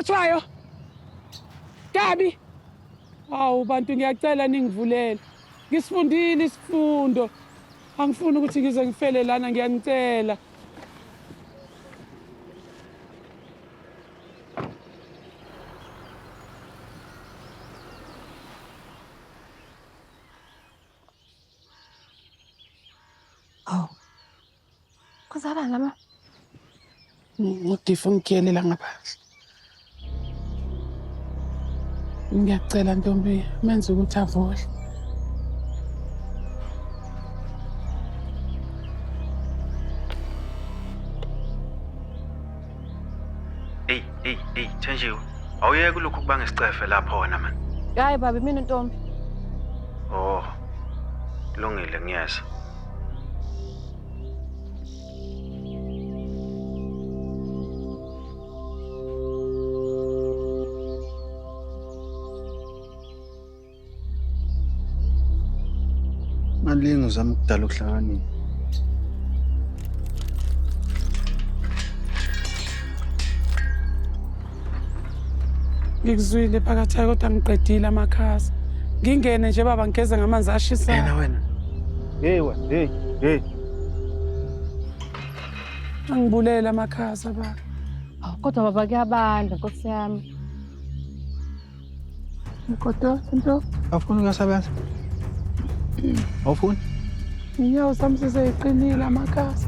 Shwayo. Gabi. Hawu bantu ngiyacela ningivulele. Ngisifundile isifundo. Angifuni ukuthi ngize ngifele lana ngiyanicela. Hawu. Kuzalani lama? Ngidifo ngiyelela ngaphandle. Ngiyacela Ntombi menze ukuthi avule. Hey, Thenjiwe. Awuyeke kulokhu kubanga isicefe lapho wena man. Hayi babi mina Ntombi. Oh. Kulungile ngiyeza. Malingi uzama ukudala ukuhlakanipha. Ngikuzwile phakathi kodwa ngiqedile amakhasi. Ngingene nje baba ngigeze ngamanzi ashisa. Yena wena. Hey. Angibulela amakhasi baba. Hawu kodwa baba kuyabanda Nkosi yami. Kodwa into Awufuni ukuyasebenza? Awufuni? inyawo sami seyiqinile amakhasi.